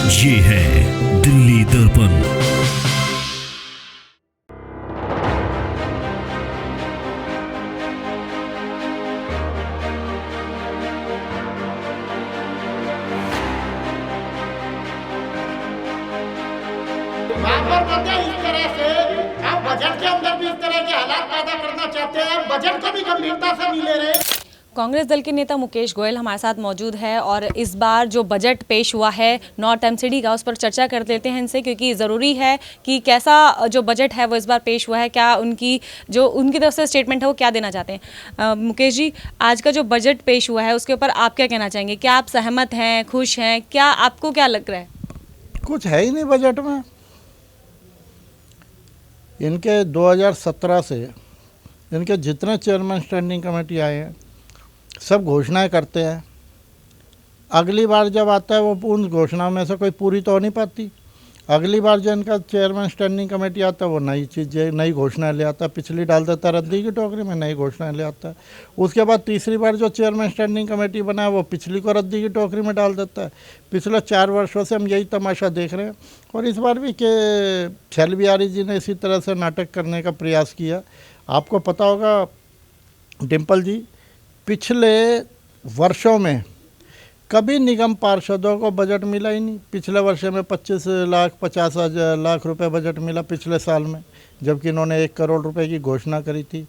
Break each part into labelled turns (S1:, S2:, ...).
S1: ये है दिल्ली दर्पण।
S2: इस तरह से आप बजट के अंदर भी इस तरह के हालात पैदा करना चाहते हैं, बजट को भी गंभीरता से नहीं ले रहे।
S3: कांग्रेस दल के नेता मुकेश गोयल हमारे साथ मौजूद है और इस बार जो बजट पेश हुआ है नॉर्थ एमसीडी का, उस पर चर्चा कर लेते हैं इनसे, क्योंकि ज़रूरी है कि कैसा जो बजट है वो इस बार पेश हुआ है, क्या उनकी तरफ से स्टेटमेंट है वो क्या देना चाहते हैं। मुकेश जी, आज का जो बजट पेश हुआ है उसके ऊपर आप क्या कहना चाहेंगे? क्या आप सहमत हैं, खुश हैं, क्या आपको क्या लग रहा है?
S4: कुछ है ही नहीं बजट में। इनके 2017 से इनके जितने चेयरमैन स्टैंडिंग कमेटी आए हैं सब घोषणाएं करते हैं, अगली बार जब आता है वो उन घोषणाओं में से कोई पूरी तो हो नहीं पाती। अगली बार जो इनका चेयरमैन स्टैंडिंग कमेटी आता है वो नई चीज़ें, नई घोषणाएं ले आता है, पिछली डाल देता है रद्दी की टोकरी में, नई घोषणाएं ले आता है। उसके बाद तीसरी बार जो चेयरमैन स्टैंडिंग कमेटी बना है वो पिछली को रद्दी की टोकरी में डाल देता है। पिछले 4 वर्षों से हम यही तमाशा देख रहे हैं और इस बार भी के छैल बिहारी जी ने इसी तरह से नाटक करने का प्रयास किया। आपको पता होगा डिम्पल जी, पिछले वर्षों में कभी निगम पार्षदों को बजट मिला ही नहीं। पिछले वर्ष में 25 लाख 50 लाख रुपए बजट मिला पिछले साल में, जबकि इन्होंने 1 करोड़ रुपए की घोषणा करी थी।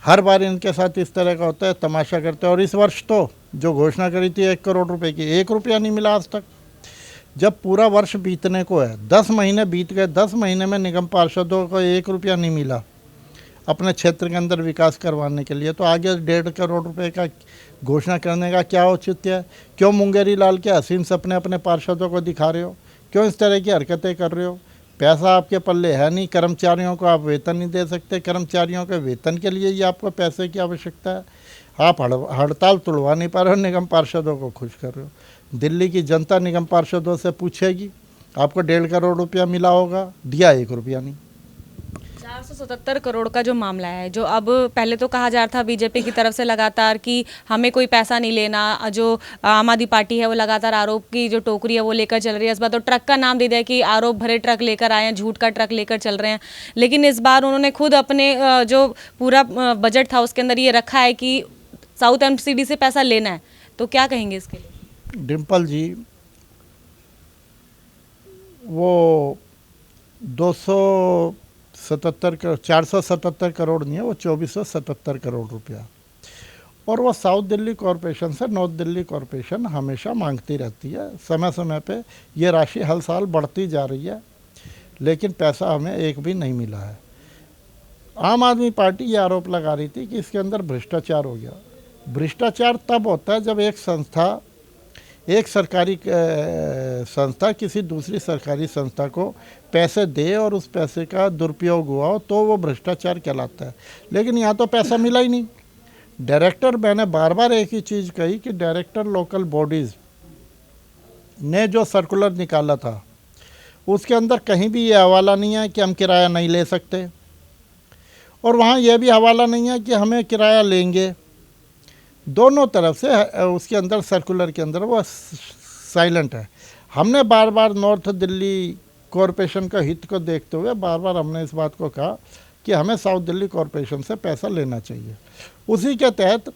S4: हर बार इनके साथ इस तरह का होता है, तमाशा करते हैं। और इस वर्ष तो जो घोषणा करी थी 1 करोड़ रुपए की, 1 रुपया नहीं मिला आज तक। जब पूरा वर्ष बीतने को है, 10 महीने बीत गए, 10 महीने में निगम पार्षदों को 1 रुपया नहीं मिला अपने क्षेत्र के अंदर विकास करवाने के लिए, तो आगे 1.5 करोड़ रुपए का घोषणा करने का क्या औचित्य है? क्यों मुंगेरी लाल के हसीन सपने अपने पार्षदों को दिखा रहे हो? क्यों इस तरह की हरकतें कर रहे हो? पैसा आपके पल्ले है नहीं, कर्मचारियों को आप वेतन नहीं दे सकते, कर्मचारियों के वेतन के लिए ही आपको पैसे की आवश्यकता है। आप हड़ताल तुड़वा नहीं पा रहे हो, निगम पार्षदों को खुश कर रहे हो। दिल्ली की जनता निगम पार्षदों से पूछेगी, आपको 1.5 करोड़ रुपया मिला होगा, दिया 1 रुपया नहीं।
S3: 477 करोड़ का जो मामला है, जो अब पहले तो कहा जा रहा था बीजेपी की तरफ से लगातार कि हमें कोई पैसा नहीं लेना, जो आम आदमी पार्टी है वो लगातार आरोप की जो टोकरी है वो लेकर चल रही है। इस बार तो ट्रक का नाम दे दिया कि आरोप भरे ट्रक लेकर आए हैं, झूठ का ट्रक लेकर चल रहे हैं। लेकिन इस बार उन्होंने खुद अपने जो पूरा बजट था उसके अंदर ये रखा है कि साउथ एमसीडी से पैसा लेना है, तो क्या कहेंगे इसके लिए?
S4: डिम्पल जी, वो 477 करोड़ नहीं है, वो 2477 करोड़ रुपया। और वो साउथ दिल्ली कॉरपोरेशन से नॉर्थ दिल्ली कॉरपोरेशन हमेशा मांगती रहती है। समय समय पे ये राशि हर साल बढ़ती जा रही है, लेकिन पैसा हमें एक भी नहीं मिला है। आम आदमी पार्टी ये आरोप लगा रही थी कि इसके अंदर भ्रष्टाचार हो गया। भ्रष्टाचार तब होता है जब एक सरकारी संस्था किसी दूसरी सरकारी संस्था को पैसे दे और उस पैसे का दुरुपयोग हुआ हो, तो वो भ्रष्टाचार कहलाता है। लेकिन यहाँ तो पैसा मिला ही नहीं। डायरेक्टर, मैंने बार बार एक ही चीज़ कही कि डायरेक्टर लोकल बॉडीज़ ने जो सर्कुलर निकाला था उसके अंदर कहीं भी ये हवाला नहीं है कि हम किराया नहीं ले सकते, और वहाँ यह भी हवाला नहीं है कि हमें किराया लेंगे। दोनों तरफ से उसके अंदर सर्कुलर के अंदर वो साइलेंट है। हमने बार बार नॉर्थ दिल्ली कॉरपोरेशन का हित को देखते हुए बार बार हमने इस बात को कहा कि हमें साउथ दिल्ली कॉरपोरेशन से पैसा लेना चाहिए। उसी के तहत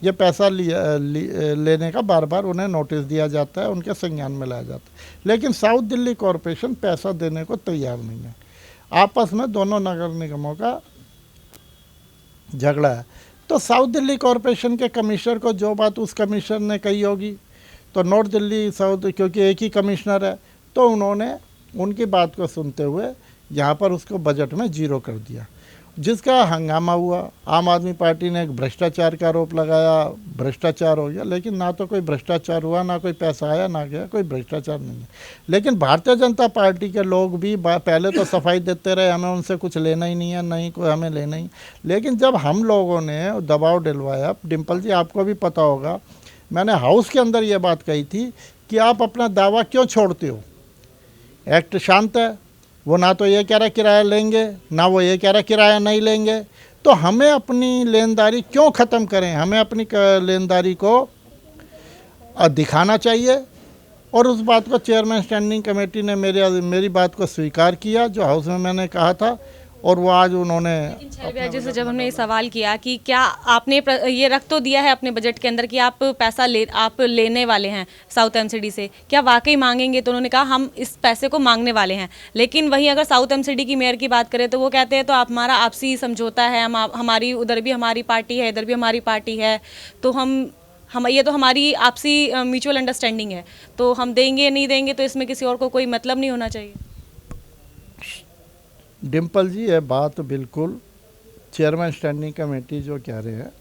S4: ये पैसा लेने का बार बार उन्हें नोटिस दिया जाता है, उनके संज्ञान में लाया जाता है। लेकिन साउथ दिल्ली कॉरपोरेशन पैसा देने को तैयार नहीं है। आपस में दोनों नगर निगमों का झगड़ा है। तो साउथ दिल्ली कॉरपोरेशन के कमिश्नर को जो बात उस कमिश्नर ने कही होगी, तो नॉर्थ दिल्ली साउथ, क्योंकि एक ही कमिश्नर है, तो उन्होंने उनकी बात को सुनते हुए यहाँ पर उसको बजट में 0 कर दिया, जिसका हंगामा हुआ। आम आदमी पार्टी ने एक भ्रष्टाचार का आरोप लगाया, भ्रष्टाचार हो गया। लेकिन ना तो कोई भ्रष्टाचार हुआ, ना कोई पैसा आया, ना गया, कोई भ्रष्टाचार नहीं है। लेकिन भारतीय जनता पार्टी के लोग भी पहले तो सफाई देते रहे, हमें उनसे कुछ लेना ही नहीं है, नहीं कोई हमें लेना ही। लेकिन जब हम लोगों ने दबाव डलवाया, डिम्पल जी आपको भी पता होगा, मैंने हाउस के अंदर ये बात कही थी कि आप अपना दावा क्यों छोड़ते हो? एक्ट शांत है, वो ना तो ये कह रहा किराया लेंगे, ना वो ये कह रहा किराया नहीं लेंगे। तो हमें अपनी लेनदारी क्यों ख़त्म करें? हमें अपनी लेनदारी को दिखाना चाहिए और उस बात को चेयरमैन स्टैंडिंग कमेटी ने मेरी बात को स्वीकार किया, जो हाउस में मैंने कहा था, और वो आज उन्होंने।
S3: लेकिन छलबिया जी से जब हमने ये सवाल किया कि क्या आपने ये रख तो दिया है अपने बजट के अंदर कि आप पैसा आप लेने वाले हैं साउथ एमसीडी से, क्या वाकई मांगेंगे? तो उन्होंने कहा हम इस पैसे को मांगने वाले हैं। लेकिन वहीं अगर साउथ एमसीडी की मेयर की बात करें तो वो कहते हैं तो हमारा आपसी समझौता है, हमारी उधर भी हमारी पार्टी है, इधर भी हमारी पार्टी है, तो हम ये तो हमारी आपसी म्यूचुअल अंडरस्टैंडिंग है, तो हम देंगे नहीं देंगे तो इसमें किसी और को कोई मतलब नहीं होना चाहिए।
S4: डिम्पल जी, ये बात बिल्कुल चेयरमैन स्टैंडिंग कमेटी जो कह रहे हैं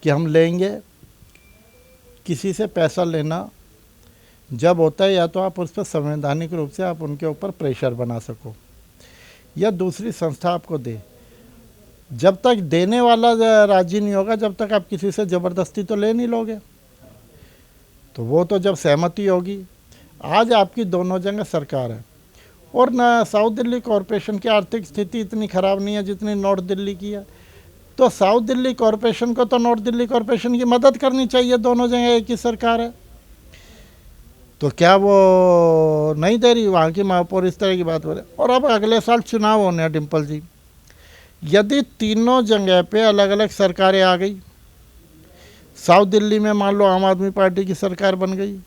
S4: कि हम लेंगे, किसी से पैसा लेना जब होता है या तो आप उस पर संवैधानिक रूप से आप उनके ऊपर प्रेशर बना सको या दूसरी संस्था आपको दे। जब तक देने वाला राजी नहीं होगा, जब तक आप किसी से ज़बरदस्ती तो ले नहीं लोगे। तो वो तो जब सहमति होगी। आज आपकी दोनों जगह सरकार है, और ना साउथ दिल्ली कॉरपोरेशन की आर्थिक स्थिति इतनी ख़राब नहीं है जितनी नॉर्थ दिल्ली की है। तो साउथ दिल्ली कॉरपोरेशन को तो नॉर्थ दिल्ली कॉरपोरेशन की मदद करनी चाहिए, दोनों जगह एक ही सरकार है। तो क्या वो नहीं दे रही वहाँ की महापौर इस तरह की बात हो रही? और अब अगले साल चुनाव होने हैं डिम्पल जी, यदि तीनों जगह पे अलग अलग सरकारें आ गई, साउथ दिल्ली में मान लो आम आदमी पार्टी की सरकार बन गई,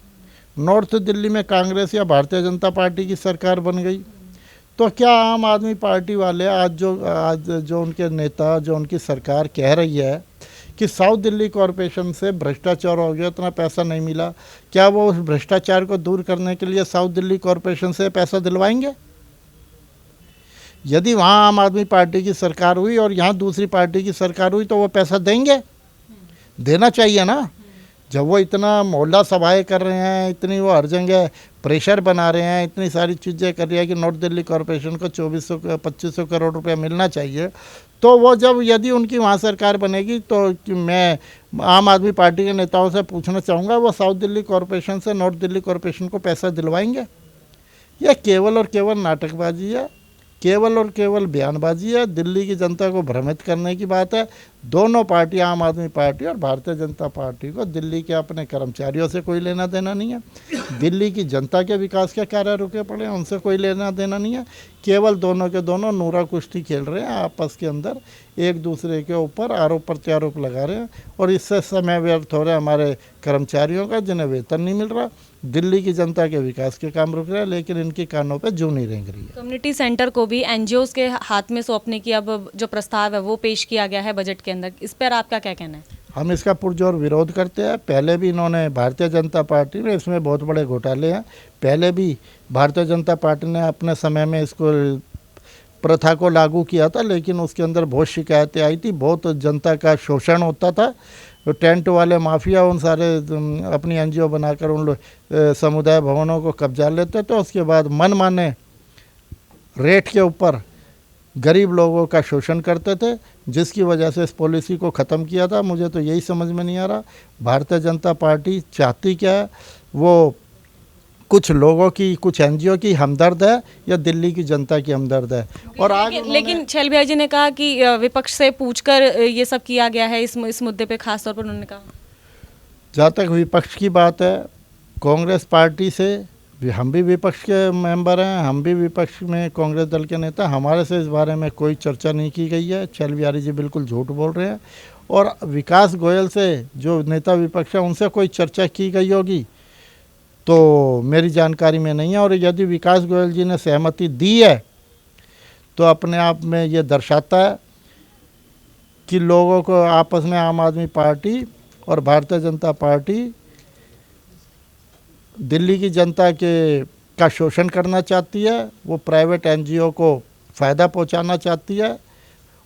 S4: नॉर्थ दिल्ली में कांग्रेस या भारतीय जनता पार्टी की सरकार बन गई, तो क्या आम आदमी पार्टी वाले आज जो उनके नेता, जो उनकी सरकार कह रही है कि साउथ दिल्ली कॉरपोरेशन से भ्रष्टाचार हो गया, इतना पैसा नहीं मिला, क्या वो उस भ्रष्टाचार को दूर करने के लिए साउथ दिल्ली कॉरपोरेशन से पैसा दिलवाएंगे? यदि वहाँ आम आदमी पार्टी की सरकार हुई और यहाँ दूसरी पार्टी की सरकार हुई तो वो पैसा देंगे? देना चाहिए ना। जब वो इतना मोहल्ला सभाएँ कर रहे हैं, इतनी वो हर जगह प्रेशर बना रहे हैं, इतनी सारी चीज़ें कर रही है कि नॉर्थ दिल्ली कॉरपोरेशन को 2400-2500 करोड़ रुपया मिलना चाहिए, तो वो जब यदि उनकी वहाँ सरकार बनेगी तो मैं आम आदमी पार्टी के नेताओं से पूछना चाहूँगा, वो साउथ दिल्ली कॉरपोरेशन से नॉर्थ दिल्ली कॉरपोरेशन को पैसा दिलवाएंगे? यह केवल और केवल नाटकबाजी है, केवल और केवल बयानबाजी है, दिल्ली की जनता को भ्रमित करने की बात है। दोनों पार्टी, आम आदमी पार्टी और भारतीय जनता पार्टी को दिल्ली के अपने कर्मचारियों से कोई लेना देना नहीं है, दिल्ली की जनता के विकास के कार्य रुके पड़े हैं उनसे कोई लेना देना नहीं है। केवल दोनों के दोनों नूरा कुश्ती खेल रहे हैं आपस के अंदर, एक दूसरे के ऊपर आरोप प्रत्यारोप लगा रहे हैं, और इससे समय व्यर्थ हो रहा है हमारे कर्मचारियों का, जिन्हें वेतन नहीं मिल रहा। दिल्ली की जनता के विकास के काम रुक रहे हैं, लेकिन इनकी कानों पे जूं नहीं रेंग रही है।
S3: कम्युनिटी सेंटर को भी एनजीओज के हाथ में सौंपने की अब जो प्रस्ताव है वो पेश किया गया है बजट के अंदर, इस पर आपका क्या कहना है?
S4: हम इसका पुरजोर विरोध करते हैं। पहले भी इन्होंने, भारतीय जनता पार्टी में इसमें बहुत बड़े घोटाले हैं। पहले भी भारतीय जनता पार्टी ने अपने समय में इसको प्रथा को लागू किया था, लेकिन उसके अंदर बहुत शिकायतें आई थी, बहुत जनता का शोषण होता था। तो टेंट वाले माफिया उन सारे अपनी एनजीओ बनाकर उन लोग समुदाय भवनों को कब्जा लेते, तो उसके बाद मनमाने रेट के ऊपर गरीब लोगों का शोषण करते थे, जिसकी वजह से इस पॉलिसी को ख़त्म किया था। मुझे तो यही समझ में नहीं आ रहा भारतीय जनता पार्टी चाहती क्या है, वो कुछ लोगों की, कुछ एनजीओ की हमदर्द है या दिल्ली की जनता की हमदर्द है? और आज
S3: लेकिन छलबिया जी ने कहा कि विपक्ष से पूछकर ये सब किया गया है, इस मुद्दे पे खास तौर पर उन्होंने कहा।
S4: जहाँ तक विपक्ष की बात है, कांग्रेस पार्टी से हम भी विपक्ष के मेंबर हैं, हम भी विपक्ष में कांग्रेस दल के नेता, हमारे से इस बारे में कोई चर्चा नहीं की गई है। छलबिया जी बिल्कुल झूठ बोल रहे हैं। और विकास गोयल से, जो नेता विपक्ष है, उनसे कोई चर्चा की गई होगी तो मेरी जानकारी में नहीं है। और यदि विकास गोयल जी ने सहमति दी है तो अपने आप में ये दर्शाता है कि लोगों को आपस में आम आदमी पार्टी और भारतीय जनता पार्टी दिल्ली की जनता का शोषण करना चाहती है, वो प्राइवेट एनजीओ को फ़ायदा पहुंचाना चाहती है,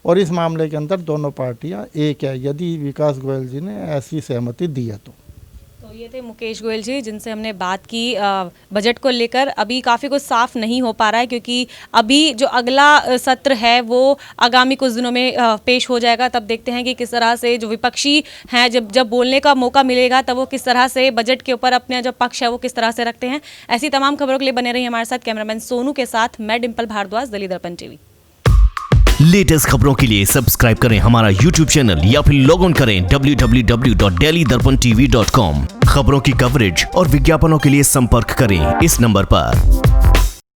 S4: और इस मामले के अंदर दोनों पार्टियां एक है, यदि विकास गोयल जी ने ऐसी सहमति दी है तो।
S3: ये थे मुकेश गोयल जी, जिनसे हमने बात की बजट को लेकर। अभी काफ़ी कुछ साफ नहीं हो पा रहा है, क्योंकि अभी जो अगला सत्र है वो आगामी कुछ दिनों में पेश हो जाएगा। तब देखते हैं कि किस तरह से जो विपक्षी हैं, जब बोलने का मौका मिलेगा तब वो किस तरह से बजट के ऊपर अपना जो पक्ष है वो किस तरह से रखते हैं। ऐसी तमाम खबरों के लिए बने रहिए हमारे साथ। कैमरामैन सोनू के साथ मैं डिम्पल भारद्वाज, दिल्ली दर्पण टीवी।
S1: लेटेस्ट खबरों के लिए सब्सक्राइब करें हमारा YouTube चैनल या फिर लॉग ऑन करें www.delhidarpantv.com। खबरों की कवरेज और विज्ञापनों के लिए संपर्क करें इस नंबर पर।